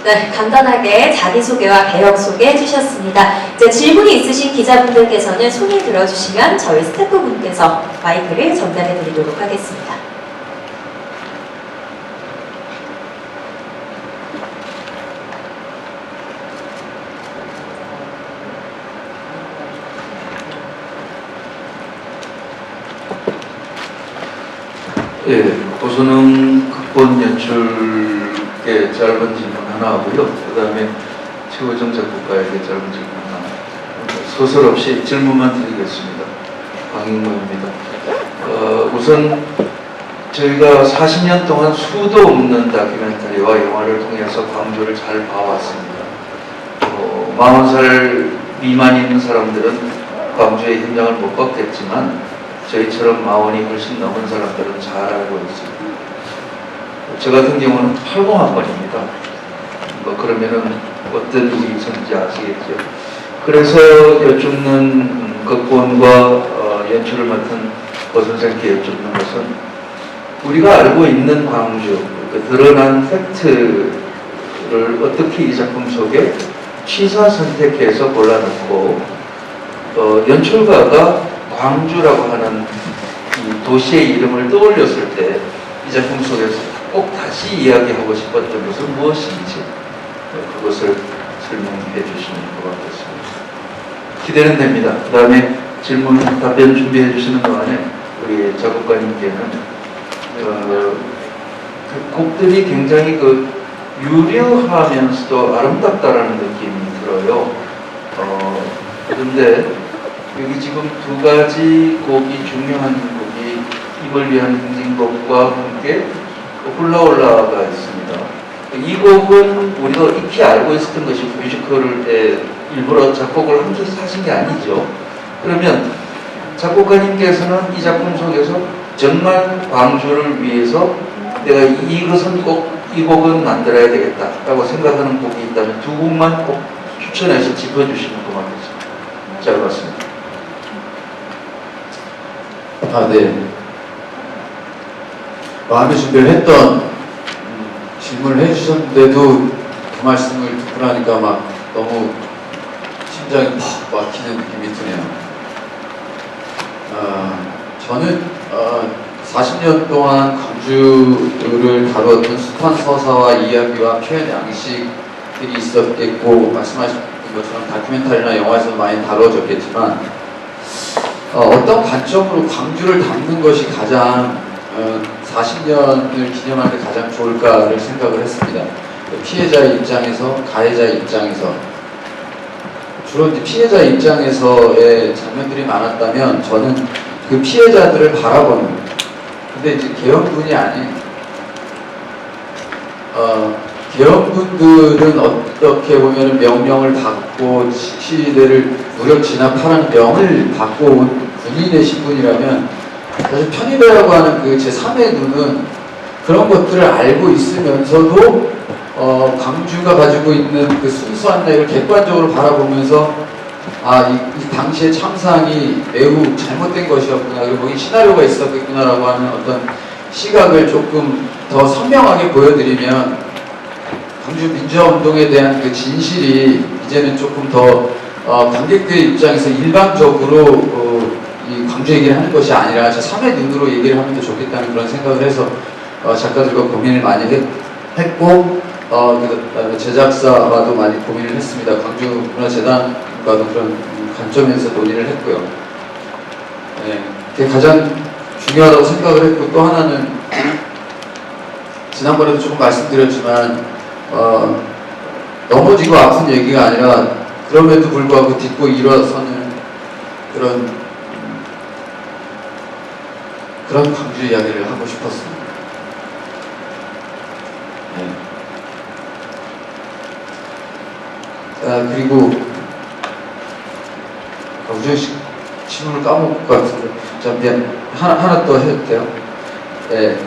네, 간단하게 자기소개와 배역 소개해 주셨습니다. 이제 질문이 있으신 기자분들께서는 손을 들어주시면 저희 스태프분께서 마이크를 전달해 드리도록 하겠습니다. 예, 고선흥 극본 연출의 짧은 질문 하나 하고요. 그 다음에 최호정 작곡가에게 짧은 질문 하나. 소설 없이 질문만 드리겠습니다. 강인모입니다. 우선 저희가 40년 동안 수도 없는 다큐멘터리와 영화를 통해서 광주를 잘 봐왔습니다. 40살 미만 있는 사람들은 광주의 현장을 못 봤겠지만 저희처럼 40이 훨씬 넘은 사람들은 잘 알고 있습니다. 저 같은 경우는 80학번입니다. 그러면은 어떤 일이 있었는지 아시겠죠. 그래서 여쭙는 극본과 연출을 맡은 고 선생님께 여쭙는 것은 우리가 알고 있는 광주, 드러난 팩트를 어떻게 이 작품 속에 취사 선택해서 골라넣고 연출가가 광주라고 하는 이 도시의 이름을 떠올렸을 때 이 작품 속에서 꼭 다시 이야기하고 싶었던 것은 무엇인지 그것을 설명해 주시면 것 같겠습니다. 기대는 됩니다. 그 다음에 질문, 답변 준비해 주시는 동안에 우리 작곡가님께는 곡들이 굉장히 유려하면서도 아름답다라는 느낌이 들어요. 그런데 여기 지금 두 가지 곡이 중요한 곡이 입을 위한 행진곡과 함께 훌라훌라가 있습니다. 이 곡은 우리가 익히 알고 있었던 것이 뮤지컬에 일부러 작곡을 하신 게 아니죠. 그러면 작곡가님께서는 이 작품 속에서 정말 광주를 위해서 내가 이것은 꼭 이 곡은 만들어야 되겠다라고 생각하는 곡이 있다면 두 곡만 꼭 추천해서 짚어주시면 고맙겠습니다. 잘 봤습니다. 네. 마음의 준비를 했던 질문을 해주셨는데도 그 말씀을 듣고 나니까 막 너무 심장이 퍽 막히는 느낌이 드네요. 저는 40년 동안 광주를 다뤘던 숱한 서사와 이야기와 표현 양식들이 있었겠고, 말씀하신 것처럼 다큐멘터리나 영화에서 많이 다뤄졌겠지만 어떤 관점으로 광주를 담는 것이 가장 40년을 기념할 때 가장 좋을까를 생각을 했습니다. 피해자의 입장에서, 가해자의 입장에서. 주로 이제 피해자 입장에서의 장면들이 많았다면 저는 그 피해자들을 바라보는, 근데 이제 계엄군이 아닌 계엄군들은 어떻게 보면 명령을 받고 시대를 무력 진압하라는 명을 받고 온 군인의 신분이라면, 사실 편의배라고 하는 그 제3의 눈은 그런 것들을 알고 있으면서도 광주가 가지고 있는 그 순수한 내를 객관적으로 바라보면서 이 당시의 참상이 매우 잘못된 것이었구나, 그리고 거기 시나리오가 있었겠구나라고 하는 어떤 시각을 조금 더 선명하게 보여드리면 광주 민주화운동에 대한 그 진실이 이제는 조금 더 관객들 입장에서 일반적으로 이 광주 얘기를 하는 것이 아니라 제3의 눈으로 얘기를 하면 더 좋겠다는 그런 생각을 해서 작가들과 고민을 많이 했고 제작사와도 많이 고민을 했습니다. 광주문화재단과도 그런 관점에서 논의를 했고요. 네, 그게 가장 중요하다고 생각을 했고, 또 하나는 지난번에도 조금 말씀드렸지만 넘어지고 아픈 얘기가 아니라 그럼에도 불구하고 딛고 일어서는 그런 광주 이야기를 하고 싶었습니다. 네. 그리고 우정 씨 질문을 까먹을 것 같은데, 자, 미안, 하나 더 해도 돼요? 네.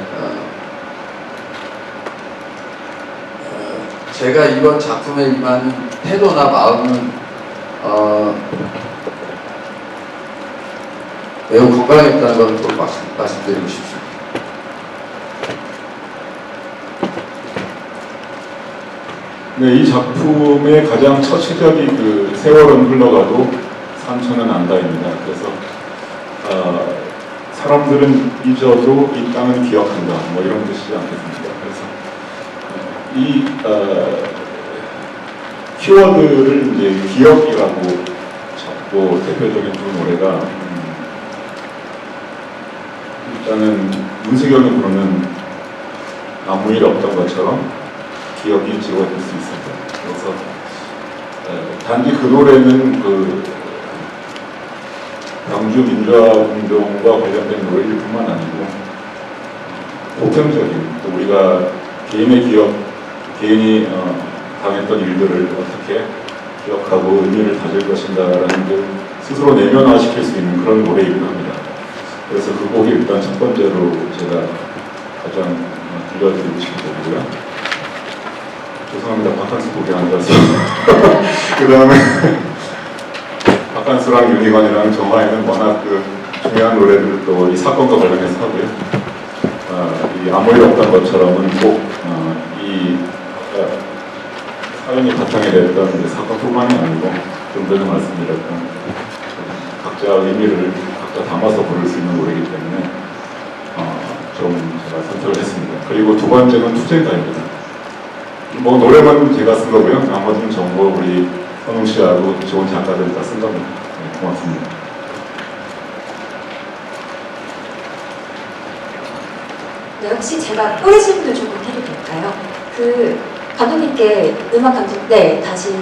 제가 이번 작품에 임하는 태도나 마음은 매우 건강했다는 걸 또 말씀드리고 싶습니다. 네, 이 작품의 가장 첫 시작이 그 세월은 흘러가도 상처는 안다입니다. 그래서 사람들은 잊어도 이 땅은 기억한다. 뭐 이런 뜻이지 않겠습니까? 그래서 이 키워드를 이제 기억이라고 잡고 대표적인 두 노래가 일단은 문세경이 부르는 아무 일 없던 것처럼 기억이 지워질 수 있습니다. 그래서 단지 그 노래는 그 광주 민주화운동과 관련된 노래일 뿐만 아니고 보편적인 또 우리가 개인의 기억, 개인이 당했던 일들을 어떻게 기억하고 의미를 다질 것인가라는 걸 스스로 내면화시킬 수 있는 그런 노래이기도 합니다. 그래서 그 곡이 일단 첫 번째로 제가 가장 들려드리고 싶은 곡이고요. 죄송합니다. 박한수 곡이 앉아서. 그 다음에 박한수랑 윤희관이랑 정화에는 워낙 그 중요한 노래들을 또 이 사건과 관련해서 하고요. 이 아무 일 없던 것처럼은 꼭 이 사연이 바탕이 됐던 사건뿐만이 아니고 좀 전에 말씀드렸던 각자 의미를 각자 담아서 부를 수 있는 노래이기 때문에 좀 제가 선택을 했습니다. 그리고 두 번째는 투쟁가입니다. 뭐 노래만 제가 쓴 거고요. 나머지는 전부 우리 선웅 씨하고 좋은 작가들이 다 쓴 겁니다. 네, 고맙습니다. 네, 혹시 제가 꼬리 질문을 조금 해도 될까요? 그 감독님께 음악 감독, 네, 다시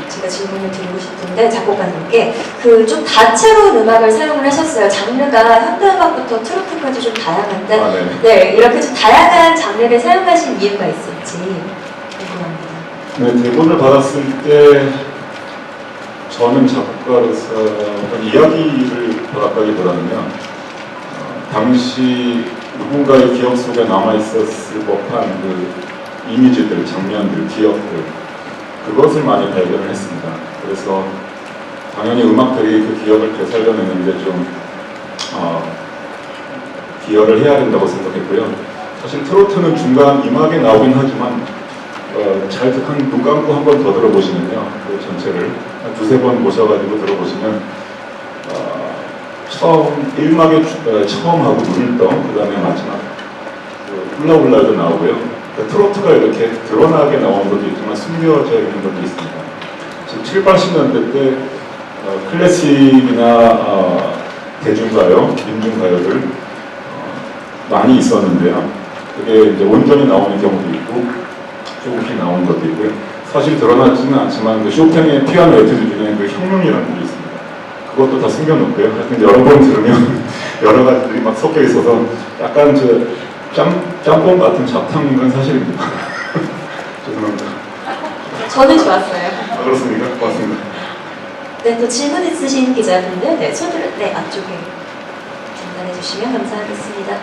제가 질문을 드리고 싶은데 작곡가님께 그 좀 다채로운 음악을 사용을 하셨어요. 장르가 현대음악부터 트로트까지 좀 다양한데 네, 이렇게 좀 다양한 장르를 사용하신 이유가 있을지 궁금합니다. 네, 대본을 받았을 때 저는 작곡가로서 어떤 이야기를 받았다기보다는요, 당시 누군가의 기억 속에 남아있었을 법한 그 이미지들, 장면들, 기억들, 그것을 많이 발견을 했습니다. 그래서 당연히 음악들이 그 기억을 되살려내는데 좀 기여를 해야 된다고 생각했고요. 사실 트로트는 중간 이막에 나오긴 하지만 잘 눈 감고 한 번 더 들어보시면요, 그 전체를 한 두세 번 모셔가지고 들어보시면 처음 1막에 처음 하고 눈을 떠, 그 다음에 마지막 훌라훌라도 나오고요. 그러니까 트로트가 이렇게 드러나게 나오는 것도 있지만 숨겨져 있는 것도 있습니다. 지금 7, 80년대 때 클래식이나 대중가요, 민중가요들 많이 있었는데요. 그게 이제 온전히 나오는 경우도 있고 조금씩 나오는 것도 있고요. 사실 드러나지는 않지만 그 쇼팽의 피아노 에투드 중에 그 혁명이라는 게 있습니다. 그것도 다 숨겨놓고요. 하여튼 여러 번 들으면 여러 가지들이 막 섞여 있어서 약간 짬뽕 같은 잡탕인 건 사실입니다. 죄송합니다. 저는 좋았어요. 아, 그렇습니까? 고맙습니다. 네, 또 질문 있으신 기자분들, 네, 손을 네, 앞쪽에 전달해 주시면 감사하겠습니다.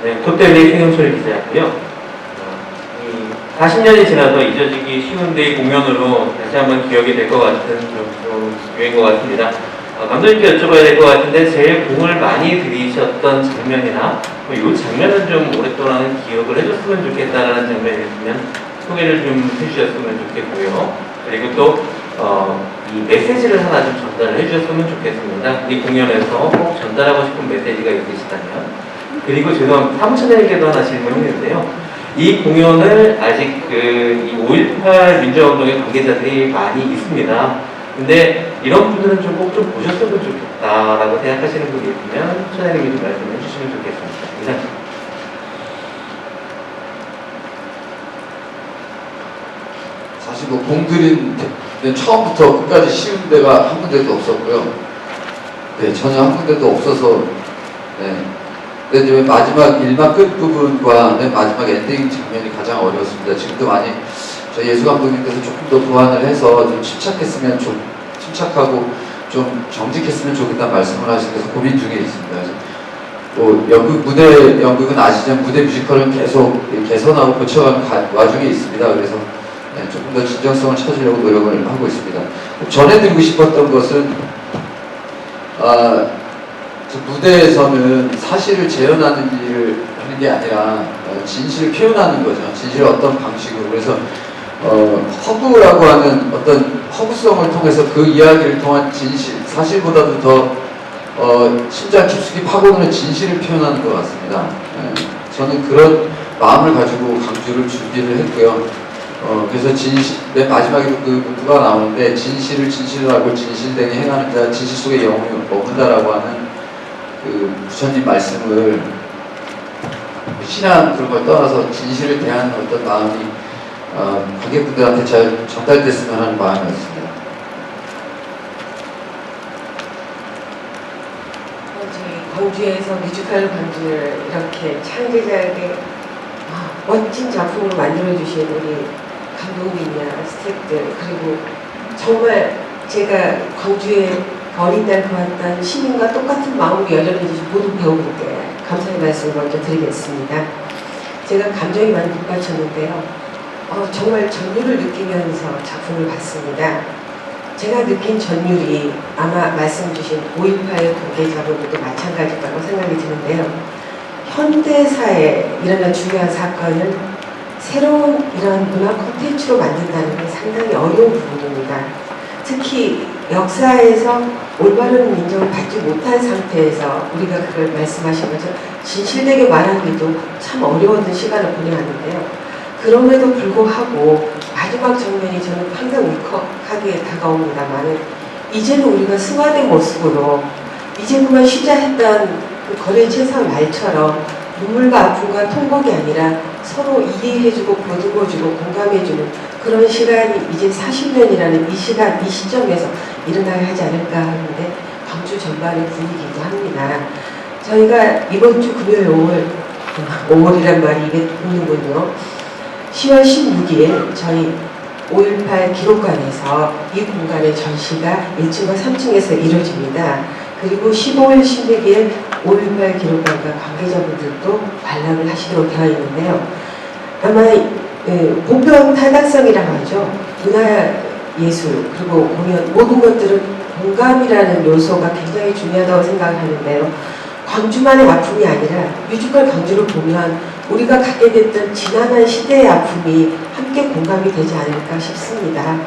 네, 톱데일리 최경철 기자였고요. 40년이 지나도 잊어지기 쉬운 데이 공연으로 다시 한번 기억이 될 것 같은 좀 유행인 것 같습니다. 감독님께 여쭤봐야 될 것 같은데 제일 공을 많이 들이셨던 장면이나 이 장면은 좀 오랫동안 기억을 해줬으면 좋겠다라는 장면이 있으면 소개를 좀 해주셨으면 좋겠고요. 그리고 또 이 메시지를 하나 좀 전달을 해주셨으면 좋겠습니다. 이 공연에서 꼭 전달하고 싶은 메시지가 있으시다면. 그리고 죄송합니다. 사무처장님께도 하나 질문이 있는데요. 이 공연을 아직 이 5.18 민주화운동의 관계자들이 많이 있습니다. 근데 이런 분들은 좀 꼭 좀 보셨으면 좋겠다라고 생각하시는 분이 있으면 처장님이 좀 말씀해 주시면 좋겠습니다. 이상입니다. 사실 뭐 공들인 처음부터 끝까지 쉬운 데가 한 군데도 없었고요. 네, 전혀 한 군데도 없어서 네. 근데 이제 마지막 일막 끝 부분과 맨 마지막 엔딩 장면이 가장 어려웠습니다. 지금도 많이 저희 예수 감독님께서 조금 더 보완을 해서 좀 침착했으면 좀 침착하고 좀 정직했으면 좋겠다는 말씀을 하시면서 고민 중에 있습니다. 또 연극은 아시지만 무대 뮤지컬은 계속 개선하고 고쳐가는 와중에 있습니다. 그래서 네, 조금 더 진정성을 찾으려고 노력을 하고 있습니다. 전해드리고 싶었던 것은 무대에서는 사실을 재현하는 일을 하는 게 아니라 진실을 표현하는 거죠. 진실을 어떤 방식으로. 그래서 허구라고 하는 어떤 허구성을 통해서 그 이야기를 통한 진실, 사실보다도 더 심장 깊숙이 파고드는 진실을 표현하는 것 같습니다. 저는 그런 마음을 가지고 강주를 준비를 했고요. 그래서 맨 마지막에도 그 누가 나오는데 진실을 진실하고 진실되게 행하는 자 진실 속에 영혼이 머문다라고 하는 그 부처님 말씀을 신앙 그런 걸 떠나서 진실을 대하는 어떤 마음이 관객분들한테 잘 전달됐으면 하는 마음이었습니다. 저희 광주에서 뮤지컬 광주를 이렇게 창조자에게 멋진 작품으로 만들어주신 우리 감독님이나 스태프들, 그리고 정말 제가 광주에 어린 날 보았던 시민과 똑같은 마음이 여전히 주신 모든 배우분께 감사의 말씀을 먼저 드리겠습니다. 제가 감정이 많이 북받쳤는데요. 정말 전율을 느끼면서 작품을 봤습니다. 제가 느낀 전율이 아마 말씀 주신 5.18 관계자분들도 마찬가지라고 생각이 드는데요. 현대사에 일어난 중요한 사건을 새로운 이런 문화 콘텐츠로 만든다는 게 상당히 어려운 부분입니다. 특히 역사에서 올바른 인정을 받지 못한 상태에서 우리가 그걸 말씀하신 것처럼 진실되게 말하기도 참 어려웠던 시간을 보내왔는데요. 그럼에도 불구하고 마지막 장면이 저는 항상 울컥하게 다가옵니다만 이제는 우리가 승화된 모습으로 이제 그만 쉬자 했던 그 거래 채상 말처럼 눈물과 아픔과 통곡이 아니라 서로 이해해주고 보듬어주고 공감해주는 그런 시간이 이제 40년이라는 이 시간, 이 시점에서 일어나야 하지 않을까 하는데 광주 전반의 분위기이기도 합니다. 저희가 이번 주 금요일 5월이란 말이 입에 붙는군요. 10월 16일 저희 5.18 기록관에서 이 공간의 전시가 1층과 3층에서 이루어집니다. 그리고 15일, 16일 5.18 기록관과 관계자분들도 관람을 하시도록 되어 있는데요. 아마 보편 타당성이라고 하죠. 문화예술 그리고 공연 모든 것들은 공감이라는 요소가 굉장히 중요하다고 생각하는데요. 광주만의 아픔이 아니라 뮤지컬 광주를 보면 우리가 갖게 됐던 지난한 시대의 아픔이 함께 공감이 되지 않을까 싶습니다.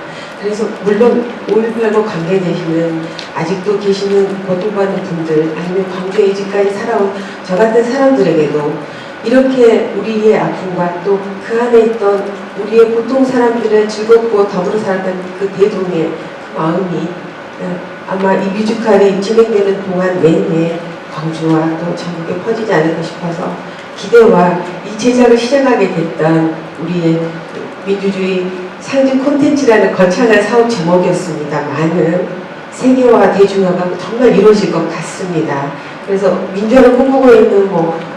그래서 물론 5.18과 관계되시는 아직도 계시는 고통받는 분들 아니면 광주에 이제까지 살아온 저 같은 사람들에게도 이렇게 우리의 아픔과 또 그 안에 있던 우리의 보통 사람들의 즐겁고 더불어 살았던 그 대동의 그 마음이 아마 이 뮤지컬이 진행되는 동안 내내 광주와 또 전국에 퍼지지 않을까 싶어서 기대와 이 제작을 시작하게 됐던 우리의 민주주의 상징 콘텐츠라는 거창한 사업 제목이었습니다. 많은 세계화, 대중화가 정말 이루어질 것 같습니다. 그래서 민주화를 꿈꾸고 있는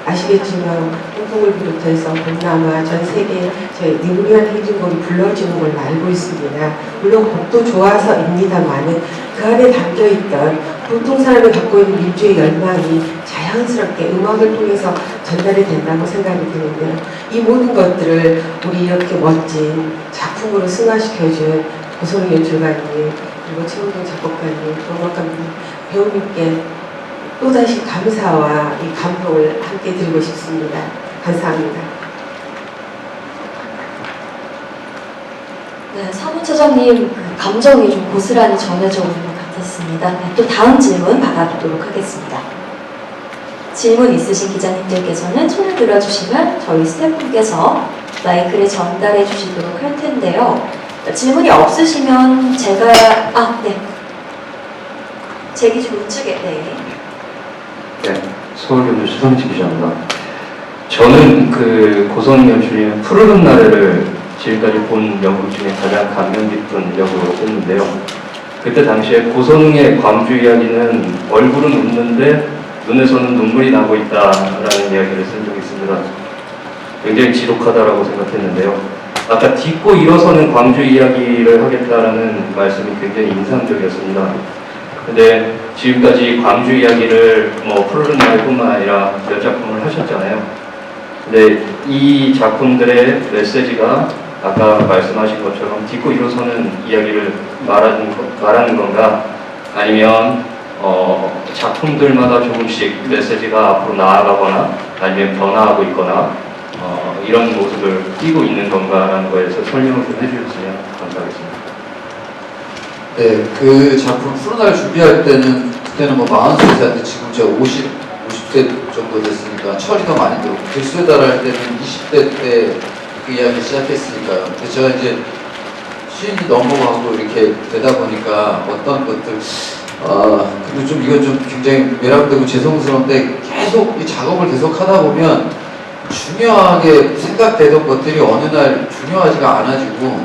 아시겠지만 홍콩을 비롯해서 동남아 전 세계 저희 능리한 행진곡이 불러지는 걸로 알고 있습니다. 물론 곡도 좋아서입니다만은 그 안에 담겨있던 보통 사람이 갖고 있는 민주의 열망이 자연스럽게 음악을 통해서 전달이 된다고 생각이 드는데요. 이 모든 것들을 우리 이렇게 멋진 작품으로 승화시켜준 고성희 연출가님 그리고 최우동 작곡가님, 음악감독 배우님께 또다시 감사와 이 감동을 함께 드리고 싶습니다. 감사합니다. 네, 사무처장님 그 감정이 좀 고스란히 전해져 오는 것 같았습니다. 네, 또 다음 질문 받아보도록 하겠습니다. 질문 있으신 기자님들께서는 손을 들어주시면 저희 스태프분께서 마이크를 전달해 주시도록 할 텐데요. 질문이 없으시면 제가 네. 제 기준 우측에 네, 서울경제 수성지 기자입니다. 저는 그 고성희 연출님의 푸르른 나래를 지금까지 본 연극 중에 가장 감명 깊은 연극으로 꼽는데요. 그때 당시에 고성의 광주 이야기는 얼굴은 웃는데 눈에서는 눈물이 나고 있다라는 이야기를 쓴 적이 있습니다. 굉장히 지독하다라고 생각했는데요. 아까 딛고 일어서는 광주 이야기를 하겠다라는 말씀이 굉장히 인상적이었습니다. 근데 지금까지 광주 이야기를 푸르른 나래뿐만 아니라 몇 작품을 하셨잖아요. 근데 이 작품들의 메시지가 아까 말씀하신 것처럼 딛고 일어서는 이야기를 말하는 건가? 아니면 작품들마다 조금씩 메시지가 앞으로 나아가거나 아니면 변화하고 있거나 이런 모습을 띄고 있는 건가라는 거에서 설명을 좀 해주셨으면 감사하겠습니다. 네, 그 작품 푸른날 준비할 때는 그때는 뭐 43세인데 지금 제가 50세 정도 됐으니까 철이 더 많이 들고 글쓰다랄 때는 20대 때 그 이야기 시작했으니까요. 근데 제가 이제 시인이 넘어가고 이렇게 되다 보니까 어떤 것들 근데 좀 이건 좀 굉장히 외람되고 죄송스러운데 계속 이 작업을 계속 하다 보면 중요하게 생각되던 것들이 어느 날 중요하지가 않아지고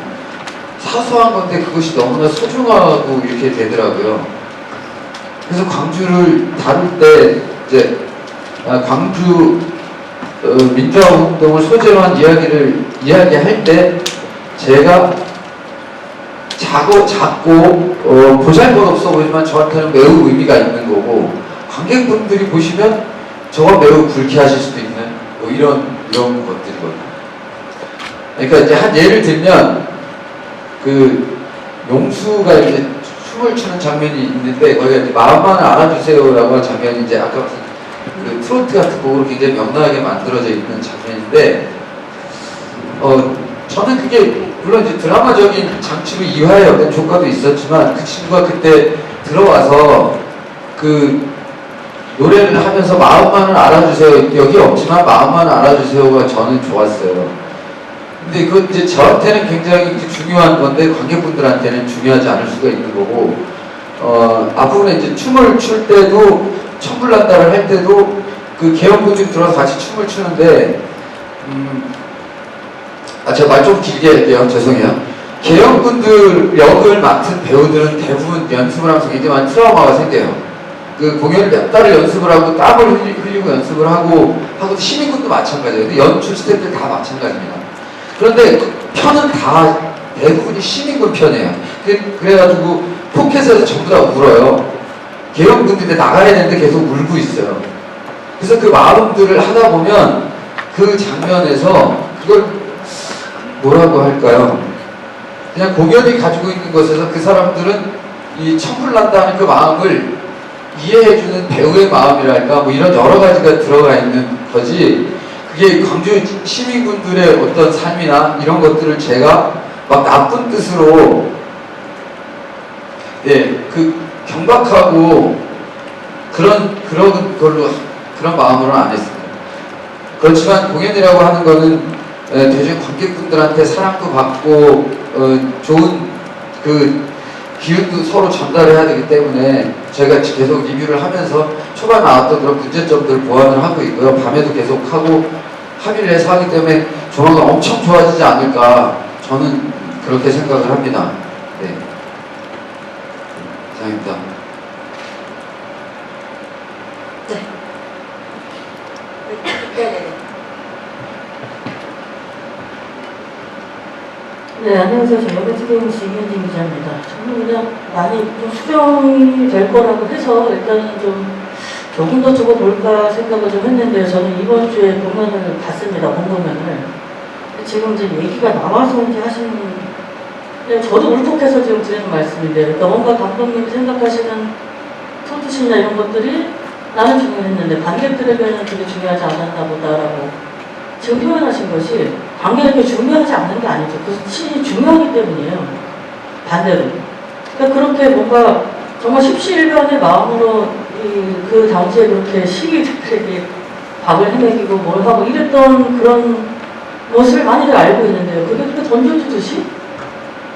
사소한 건데 그것이 너무나 소중하고 이렇게 되더라고요. 그래서 광주를 다룰 때 이제 광주 민주화 운동을 소재로 한 이야기할 때 제가 작고 보잘것 없어 보이지만 저한테는 매우 의미가 있는 거고 관객분들이 보시면 저가 매우 불쾌하실 수도 있는 뭐 이런 것들이거든요. 그러니까 이제 한 예를 들면 그 용수가 이제 춤을 추는 장면이 있는데 거기가 이제 마음만을 알아주세요라고 하는 장면이 이제 아까 그 트로트 같은 곡으로 굉장히 명랑하게 만들어져 있는 장면인데 저는 그게 물론 이제 드라마적인 장치로 이화의 어떤 효과도 있었지만 그 친구가 그때 들어와서 그 노래를 하면서 마음만을 알아주세요 여기 없지만 마음만을 알아주세요가 저는 좋았어요. 근데 그건 이제 저한테는 굉장히 중요한 건데 관객분들한테는 중요하지 않을 수가 있는 거고 앞부분에 이제 춤을 출 때도 천불난다를 할 때도 그 계엄군들이 들어와서 같이 춤을 추는데 제가 말 좀 길게 할게요. 죄송해요. 계엄군들 역을 맡은 배우들은 대부분 연습을 하면서 굉장히 많은 트라우마가 생겨요. 그 공연을 몇 달을 연습을 하고 땀을 흘리고 연습을 하고 시민군도 마찬가지예요. 근데 연출 스태프들 다 마찬가지입니다. 그런데 편은 다 대부분이 시민군 편이에요. 그래가지고 포켓에서 전부 다 울어요. 계엄군들이 나가야 되는데 계속 울고 있어요. 그래서 그 마음들을 하다 보면 그 장면에서 그걸 뭐라고 할까요? 그냥 공연이 가지고 있는 것에서 그 사람들은 이 천불난다는 그 마음을 이해해주는 배우의 마음이랄까 뭐 이런 여러 가지가 들어가 있는 거지 그게 광주 시민군들의 어떤 삶이나 이런 것들을 제가 막 나쁜 뜻으로 그 경박하고 그런 마음으로는 안 했습니다. 그렇지만 공연이라고 하는 거는 대중 관객분들한테 사랑도 받고 좋은 그 기운도 서로 전달해야 되기 때문에 저희가 계속 리뷰를 하면서 초반에 나왔던 그런 문제점들을 보완을 하고 있고요. 밤에도 계속 하고 합의를 해서 하기 때문에 조만간 엄청 좋아지지 않을까 저는 그렇게 생각을 합니다. 네. 이상입니다. 네, 안녕하세요. 저 여배트게임스 이현진 기자입니다. 저는 그냥 많이 좀 수정이 될 거라고 해서 일단은 좀 조금 더 두고 볼까 생각을 좀 했는데 저는 이번 주에 공연을 봤습니다. 본공연을. 지금 이제 얘기가 나와서 이제 하시는 저도 울컥해서 지금 드리는 말씀인데 그러니까 뭔가 감독님이 생각하시는 토트신이나 이런 것들이 나는 중요했는데 관객들에게는 되게 중요하지 않았나 보다라고 지금 표현하신 것이 관객에게 중요하지 않는 게 아니죠. 그 신이 중요하기 때문이에요. 반대로. 그러니까 그렇게 뭔가 정말 십시일반의 마음으로 그 당시에 그렇게 시민들에게 밥을 해먹이고 뭘 하고 이랬던 그런 것을 많이들 알고 있는데요. 그게 그렇게 던져주듯이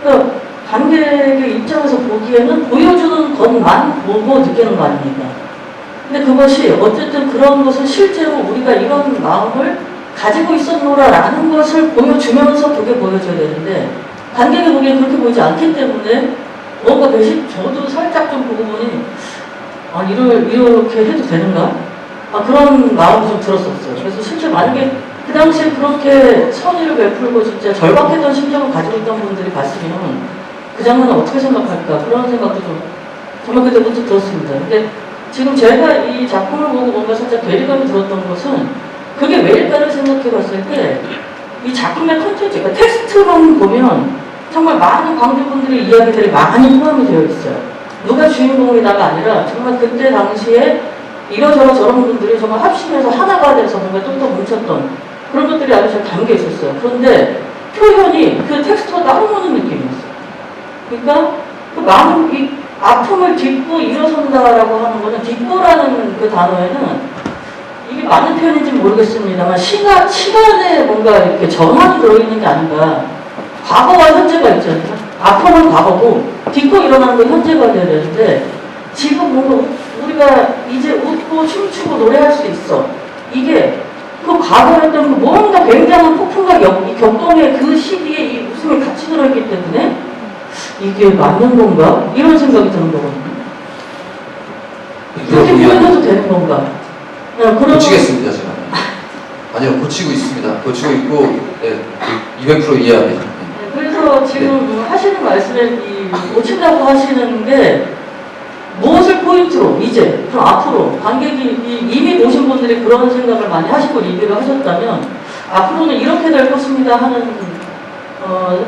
그러니까 관객의 입장에서 보기에는 보여주는 것만 보고 느끼는 거 아닙니까? 근데 그것이 어쨌든 그런 것은 실제로 우리가 이런 마음을 가지고 있었노라라는 것을 보여주면서 그게 보여줘야 되는데 관객이 보기엔 그렇게 보이지 않기 때문에 뭔가 배신 저도 살짝 좀 보고 보니 이렇게 해도 되는가? 그런 마음이 좀 들었었어요. 그래서 실제 만약에 그 당시에 그렇게 선의를 베풀고 진짜 절박했던 심정을 가지고 있던 분들이 봤으면 그 장면을 어떻게 생각할까 그런 생각도 좀 정말 그때부터 들었습니다. 근데 지금 제가 이 작품을 보고 뭔가 살짝 괴리감이 들었던 것은 그게 왜일까를 생각해 봤을 때 이 작품의 컨텐츠, 그러니까 텍스트만 보면 정말 많은 광주분들의 이야기들이 많이 포함이 되어 있어요. 누가 주인공이다가 아니라 정말 그때 당시에 이러저러 저런 분들이 정말 합심해서 하나가 돼서 뭔가 좀 더 뭉쳤던 그런 것들이 아주 잘 담겨 있었어요. 그런데 표현이 그 텍스트와 따로노는 느낌이었어요. 그러니까 그 마음, 이 아픔을 딛고 일어선다라고 하는 거는 딛고라는 그 단어에는 이게 맞는 표현인지 모르겠습니다만 시간에 뭔가 이렇게 전환이 들어있는 게 아닌가. 과거와 현재가 있잖아요. 아픔은 과거고 딛고 일어나는 건 현재가 돼야 되는데 지금 뭔가 우리가 이제 웃고 춤추고 노래할 수 있어. 이게 그 과거였던 그 뭔가 굉장한 폭풍과 격동의 그 시기에 이 웃음이 같이 들어있기 때문에 이게 맞는 건가? 이런 생각이 드는 거거든요. 이렇게 표현해도 되는 건가? 고치겠습니다, 제가. 아니요, 고치고 있습니다. 고치고 있고, 네, 200% 이해합니다. 네, 그래서 지금 하시는 말씀에 이 고친다고 하시는 게 무엇을 포인트로 이제 그럼 앞으로 관객이 이미 보신 분들이 그런 생각을 많이 하시고 리뷰를 하셨다면 앞으로는 이렇게 될 것입니다 하는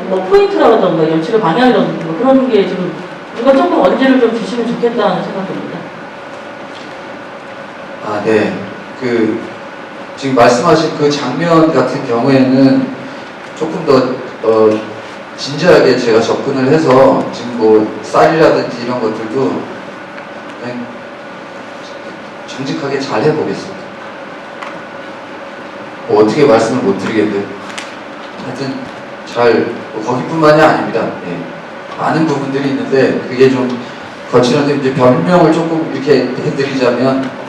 뭐 포인트라든가 연출의 방향이라든가 뭐 그런 게 지금 누가 조금 언제를 좀 주시면 좋겠다는 생각입니다. 아, 네. 지금 말씀하신 그 장면 같은 경우에는 조금 더 진지하게 제가 접근을 해서 지금 뭐 쌀이라든지 이런 것들도 그냥 정직하게 잘 해보겠습니다. 뭐 어떻게 말씀을 못 드리겠는데 하여튼 뭐 거기뿐만이 아닙니다. 예. 많은 부분들이 있는데 그게 좀 거치는데 이제 변명을 조금 이렇게 해드리자면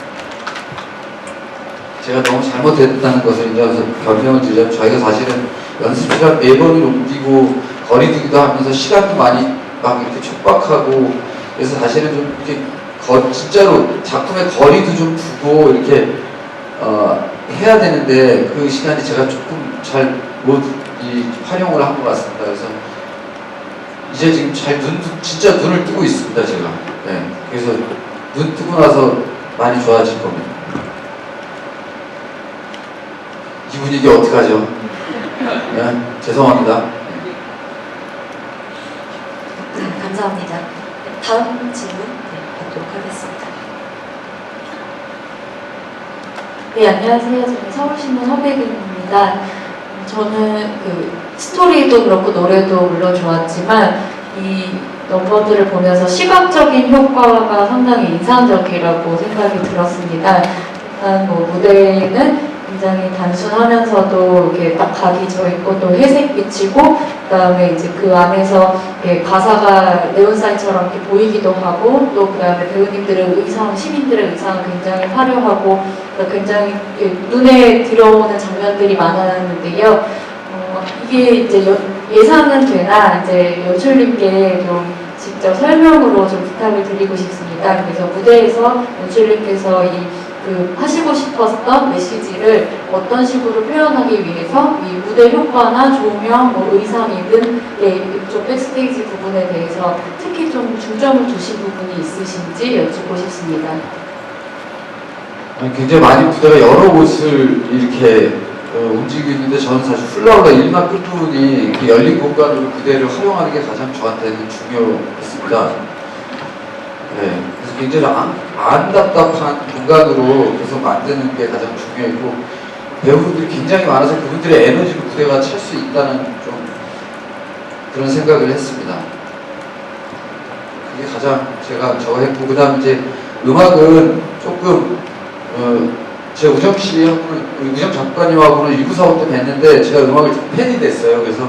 제가 너무 잘못했다는 것을 이제 변명을 드리자면 저희가 사실은 연습 시간 4번을 옮기고 거리두기도 하면서 시간도 많이 막 이렇게 촉박하고 그래서 사실은 좀 이렇게 진짜로 작품의 거리도 좀 두고 이렇게 해야 되는데 그 시간이 제가 조금 잘 못 활용을 한 것 같습니다. 그래서 이제 지금 진짜 눈을 뜨고 있습니다, 제가. 네. 그래서 눈 뜨고 나서 많이 좋아질 겁니다. 이 분위기 어떡하죠? 네, 죄송합니다. 네, 감사합니다. 다음 질문 받도록 하겠습니다. 네, 안녕하세요. 저는 서울신문 허백은입니다. 저는 그 스토리도 그렇고 노래도 물론 좋았지만 이 넘버들을 보면서 시각적인 효과가 상당히 인상적이라고 생각이 들었습니다. 일단 뭐 무대는 굉장히 단순하면서도 이렇게 딱 각이 져 있고 또 회색빛이고 그다음에 이제 그 안에서 가사가 네온사인처럼 이렇게 보이기도 하고 또 그다음에 배우님들의 의상, 시민들의 의상은 굉장히 화려하고 굉장히 눈에 들어오는 장면들이 많았는데요. 이게 이제 예상은 되나 이제 연출님께 좀 직접 설명으로 좀 부탁을 드리고 싶습니다. 그래서 무대에서 연출님께서 하시고 싶었던 메시지를 어떤 식으로 표현하기 위해서 이 무대 효과나 조명, 뭐 의상이든 이쪽 백스테이지 부분에 대해서 특히 좀 중점을 두신 부분이 있으신지 여쭙고 싶습니다. 굉장히 많이 무대가 여러 곳을 이렇게 움직이고 있는데 저는 사실 플라워가 1막 끝부분이 그 열린 공간으로 무대를 활용하는 게 가장 저한테는 중요했습니다. 네, 그래서 굉장히 안 답답한 공간으로 계속 만드는 게 가장 중요했고 배우분들이 굉장히 많아서 그분들의 에너지로 무대가 찰 수 있다는 좀 그런 생각을 했습니다. 그게 가장 제가 저거 했고 그 다음 이제 음악은 조금 제 우정 씨하고는 우정 작가님하고는 1945 때 뵀는데 제가 음악을 좀 팬이 됐어요. 그래서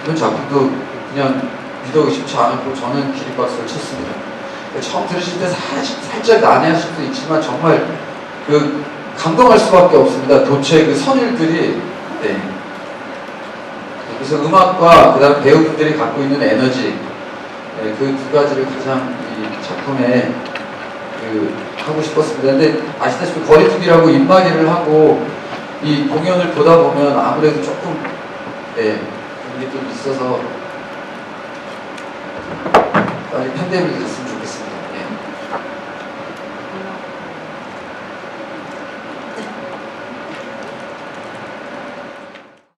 이번 작품도 그냥 믿어보기 쉽지 않았고 저는 기립박수를 쳤습니다. 처음 들으실 때 살짝 난해할 수도 있지만 정말 감동할 수밖에 없습니다. 도처의 그 선율들이 네. 그래서 음악과 그다음 배우분들이 갖고 있는 에너지 네, 그 두 가지를 가장 이 작품에 하고 싶었습니다. 근데 아시다시피 거리두기라고 입마개를 하고 이 공연을 보다 보면 아무래도 조금 네, 그런 게 좀 있어서 빨리 팬데믹이 갔으면